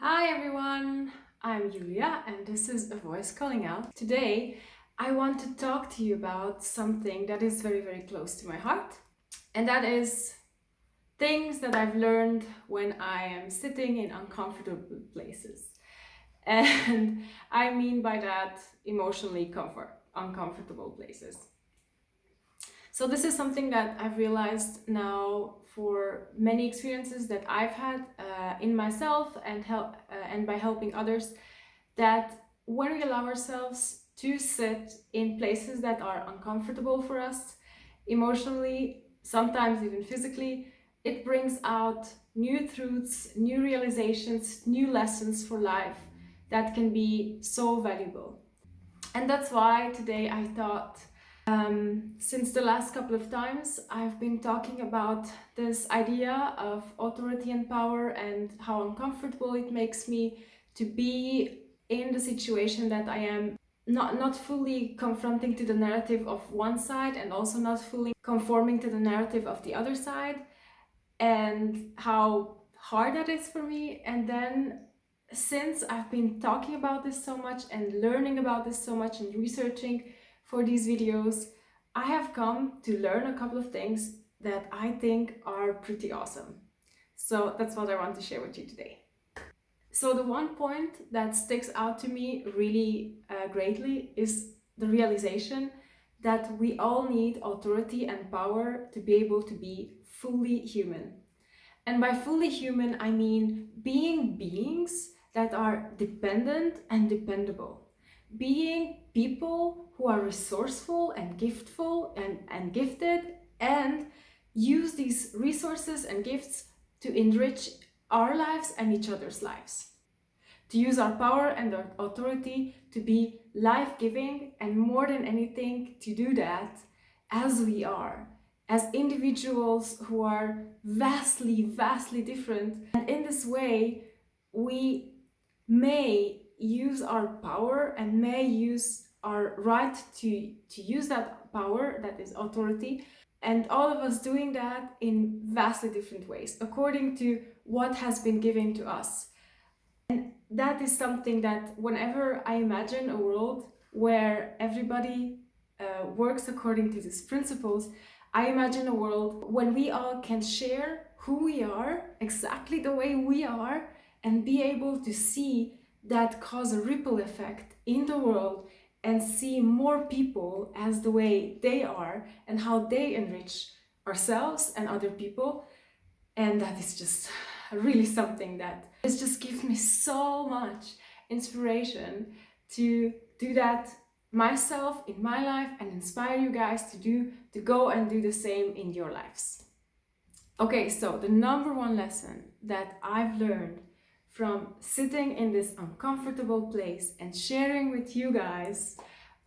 Hi everyone, I'm Julia and this is A Voice Calling Out. Today I want to talk to you about something that is very close to my heart, and that is things that I've learned when I am sitting in uncomfortable places. And I mean by that emotionally uncomfortable places. So this is something that I've realized now for many experiences that I've had in myself and by helping others, that when we allow ourselves to sit in places that are uncomfortable for us, emotionally, sometimes even physically, it brings out new truths, new realizations, new lessons for life that can be so valuable. And that's why today I thought, since the last couple of times I've been talking about this idea of authority and power and how uncomfortable it makes me to be in the situation that I am, not fully confronting to the narrative of one side and also not fully conforming to the narrative of the other side, and how hard that is for me. And then since I've been talking about this so much and learning about this so much and researching for these videos, I have come to learn a couple of things that I think are pretty awesome. So that's what I want to share with you today. So the one point that sticks out to me really greatly is the realization that we all need authority and power to be able to be fully human. And by fully human, I mean being beings that are dependent and dependable. Being people who are resourceful and giftful and gifted, and use these resources and gifts to enrich our lives and each other's lives. To use our power and our authority to be life-giving, and more than anything, to do that as we are, as individuals who are vastly different. And in this way, we may use our power and may use our right to use that power, that is authority, and all of us doing that in vastly different ways, according to what has been given to us. And that is something that whenever I imagine a world where everybody works according to these principles, I imagine a world when we all can share who we are, exactly the way we are, and be able to see that cause a ripple effect in the world and see more people as the way they are and how they enrich ourselves and other people. And that is just really something that has just given me so much inspiration to do that myself in my life and inspire you guys to go and do the same in your lives. Okay, so the number one lesson that I've learned from sitting in this uncomfortable place and sharing with you guys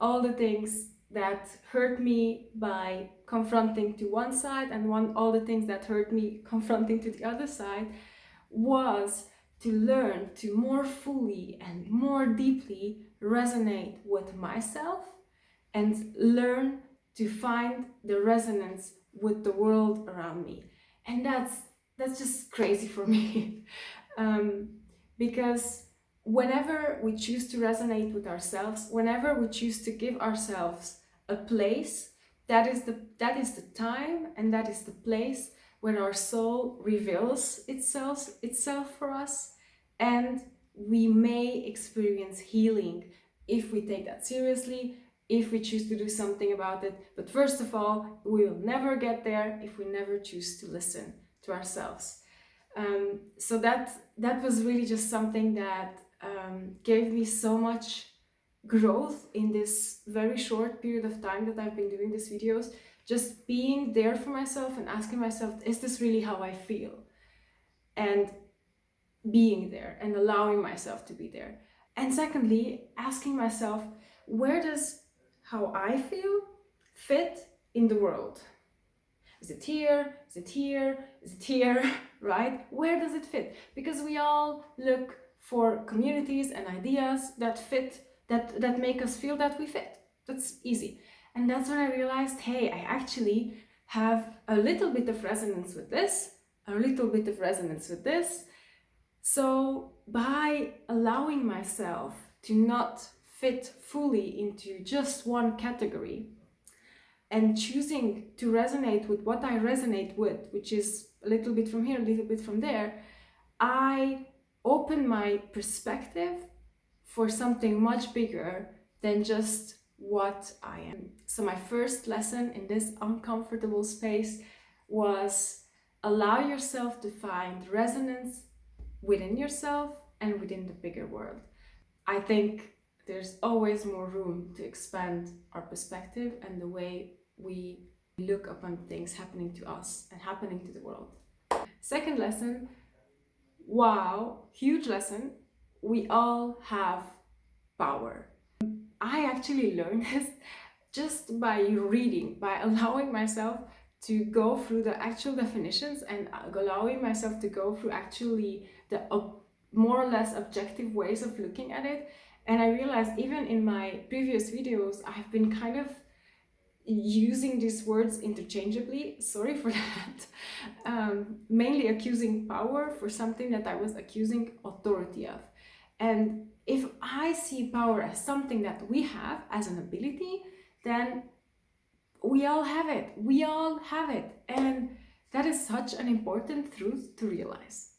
all the things that hurt me by confronting to one side and all the things that hurt me confronting to the other side was to learn to more fully and more deeply resonate with myself and learn to find the resonance with the world around me. And that's just crazy for me. Because whenever we choose to resonate with ourselves, whenever we choose to give ourselves a place, that is the time and that is the place where our soul reveals itself for us, and we may experience healing if we take that seriously, if we choose to do something about it. But first of all, we will never get there if we never choose to listen to ourselves. So that was really just something that gave me so much growth in this very short period of time that I've been doing these videos. Just being there for myself and asking myself, is this really how I feel? And being there and allowing myself to be there. And secondly, asking myself, where does how I feel fit in the world? Is it here? Is it here? Is it here? Right? Where does it fit? Because we all look for communities and ideas that fit, that make us feel that we fit. That's easy. And that's when I realized, hey, I actually have a little bit of resonance with this, a little bit of resonance with this, So by allowing myself to not fit fully into just one category and choosing to resonate with what I resonate with, which is a little bit from here, a little bit from there, I open my perspective for something much bigger than just what I am. So my first lesson in this uncomfortable space was allow yourself to find resonance within yourself and within the bigger world. I think there's always more room to expand our perspective and the way we look upon things happening to us and happening to the world. Second lesson, wow, huge lesson, we all have power. I actually learned this just by reading, by allowing myself to go through the actual definitions and allowing myself to go through actually the more or less objective ways of looking at it. And I realized even in my previous videos, I've been kind of using these words interchangeably. Sorry for that. Mainly accusing power for something that I was accusing authority of. And if I see power as something that we have as an ability, then we all have it. We all have it. And that is such an important truth to realize.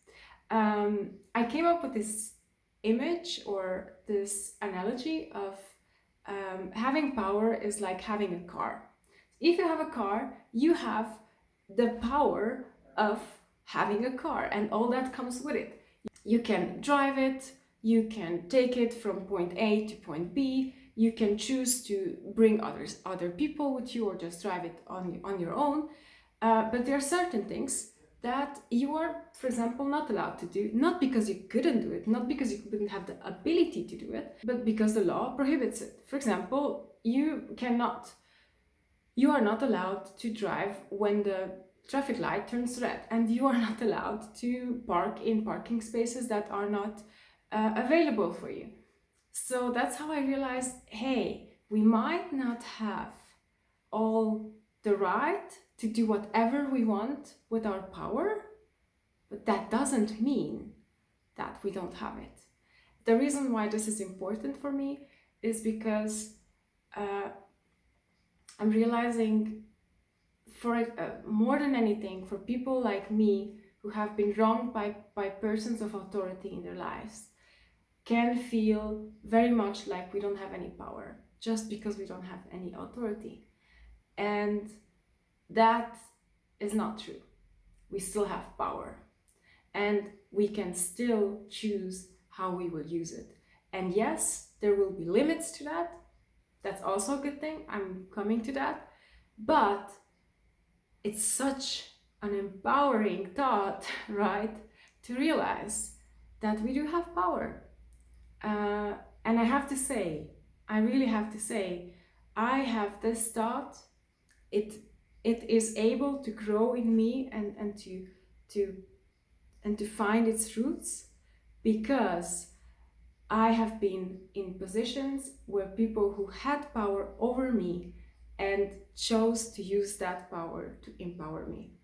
I came up with this image or this analogy of having power is like having a car. If you have a car, you have the power of having a car and all that comes with it. You can drive it, you can take it from point A to point B, you can choose to bring other people with you or just drive it on your own. But there are certain things that you are, for example, not allowed to do, not because you couldn't do it, not because you wouldn't have the ability to do it, but because the law prohibits it. For example, you are not allowed to drive when the traffic light turns red, and you are not allowed to park in parking spaces that are not available for you. So that's how I realized, hey, we might not have all the right to do whatever we want with our power, but that doesn't mean that we don't have it. The reason why this is important for me is because I'm realizing for more than anything, for people like me who have been wronged by persons of authority in their lives, can feel very much like we don't have any power just because we don't have any authority. And that is not true. We still have power and we can still choose how we will use it. And yes, there will be limits to that. That's also a good thing. I'm coming to that. But it's such an empowering thought, right? To realize that we do have power. And I have to say, I really have to say, I have this thought. It is able to grow in me and to find its roots because I have been in positions where people who had power over me and chose to use that power to empower me.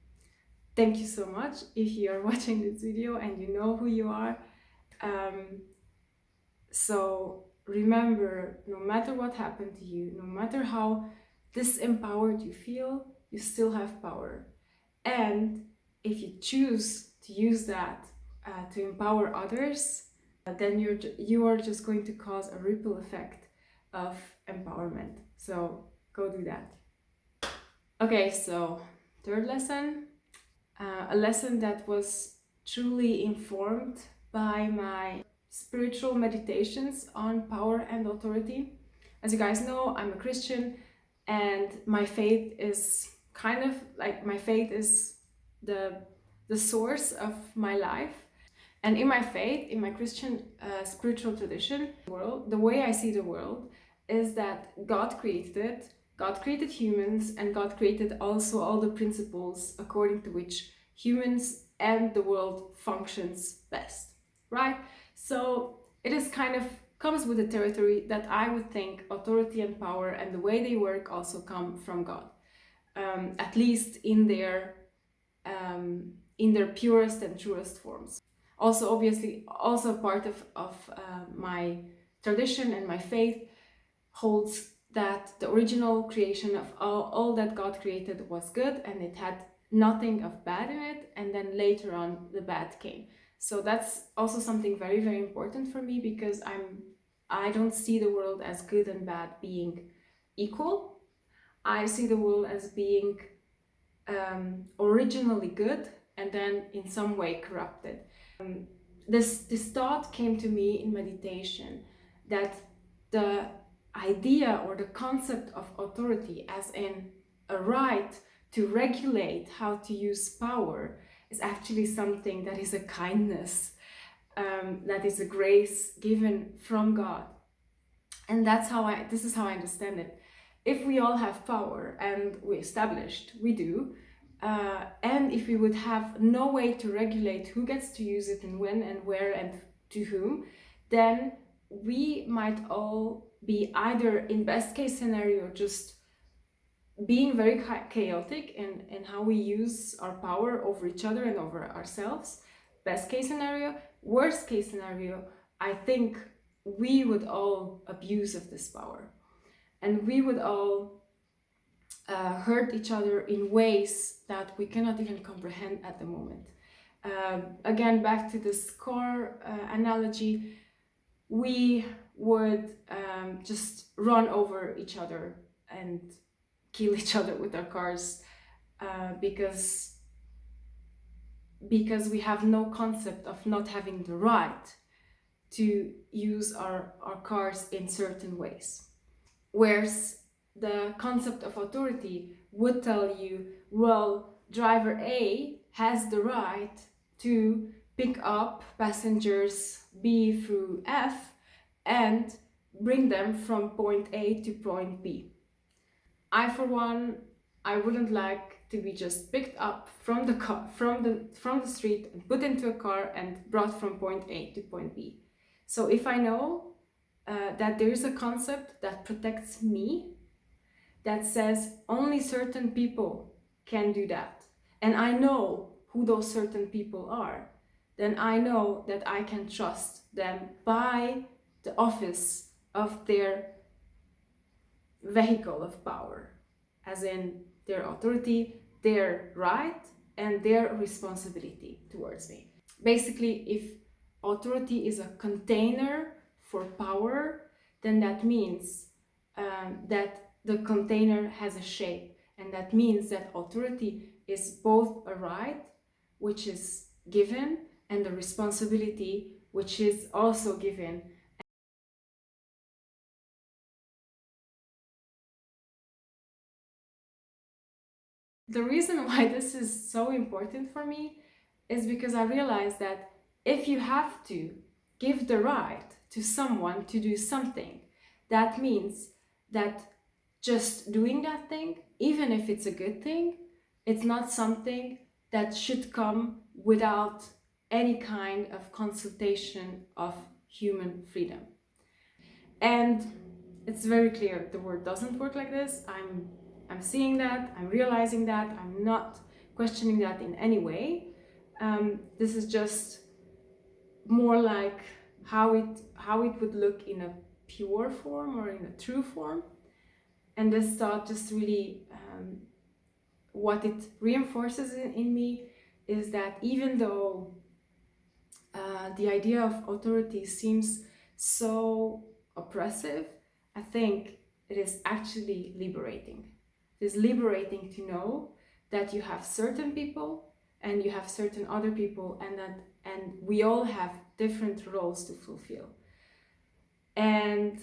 Thank you so much if you are watching this video and you know who you are. So remember, no matter what happened to you, no matter how disempowered you feel, you still have power. And if you choose to use that to empower others, then you are just going to cause a ripple effect of empowerment. So go do that. Okay, so third lesson, a lesson that was truly informed by my spiritual meditations on power and authority. As you guys know, I'm a Christian and my faith is kind of like the source of my life. And in my faith, in my Christian spiritual tradition, the way I see the world is that God created it, God created humans, and God created also all the principles according to which humans and the world functions best, right? So it is kind of comes with the territory that I would think authority and power and the way they work also come from God, at least in their purest and truest forms. Also, obviously, also part of my tradition and my faith holds that the original creation of all that God created was good and it had nothing of bad in it, and then later on the bad came. So that's also something very, very important for me, because I don't see the world as good and bad being equal. I see the world as being originally good and then in some way corrupted. This thought came to me in meditation, that the idea or the concept of authority, as in a right to regulate how to use power, is actually something that is a kindness, that is a grace given from God. And this is how I understand it. If we all have power, and we established we do, and if we would have no way to regulate who gets to use it and when and where and to whom, then we might all be either, in best case scenario, just being very chaotic in how we use our power over each other and over ourselves. Best case scenario. Worst case scenario, I think we would all abuse of this power, and we would all hurt each other in ways that we cannot even comprehend at the moment. Again, back to this car analogy, we would just run over each other and kill each other with our cars, because we have no concept of not having the right to use our cars in certain ways. Whereas the concept of authority would tell you, well, driver A has the right to pick up passengers B through F and bring them from point A to point B. I, for one, I wouldn't like to be just picked up from the street and put into a car and brought from point A to point B. So if I know that there is a concept that protects me, that says only certain people can do that, and I know who those certain people are, then I know that I can trust them by the office of their vehicle of power, as in their authority, their right, and their responsibility towards me. Basically, if authority is a container for power, then that means that the container has a shape, and that means that authority is both a right, which is given, and a responsibility, which is also given. The reason why this is so important for me is because I realize that if you have to give the right to someone to do something, that means that just doing that thing, even if it's a good thing, it's not something that should come without any kind of consultation of human freedom. And it's very clear the world doesn't work like this. I'm seeing that, I'm realizing that, I'm not questioning that in any way. This is just more like how it would look in a pure form or in a true form. And this thought just really, what it reinforces in me is that even though the idea of authority seems so oppressive, I think it is actually liberating. It is liberating to know that you have certain people and you have certain other people, and we all have different roles to fulfill. And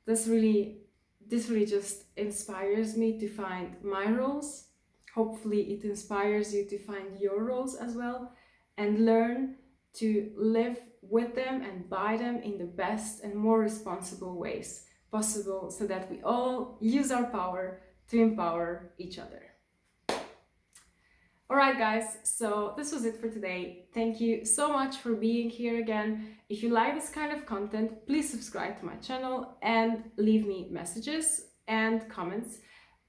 this really just inspires me to find my roles. Hopefully it inspires you to find your roles as well, and learn to live with them and by them in the best and more responsible ways possible, so that we all use our power to empower each other. Alright guys, so this was it for today. Thank you so much for being here again. If you like this kind of content, please subscribe to my channel and leave me messages and comments.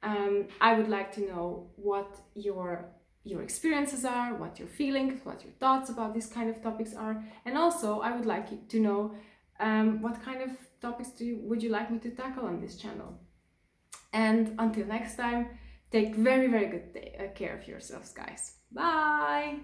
I would like to know what your your experiences are, what your feelings, what your thoughts about these kind of topics are. And also, I would like you to know what kind of topics would you like me to tackle on this channel. And until next time, take very, very good care of yourselves, guys. Bye!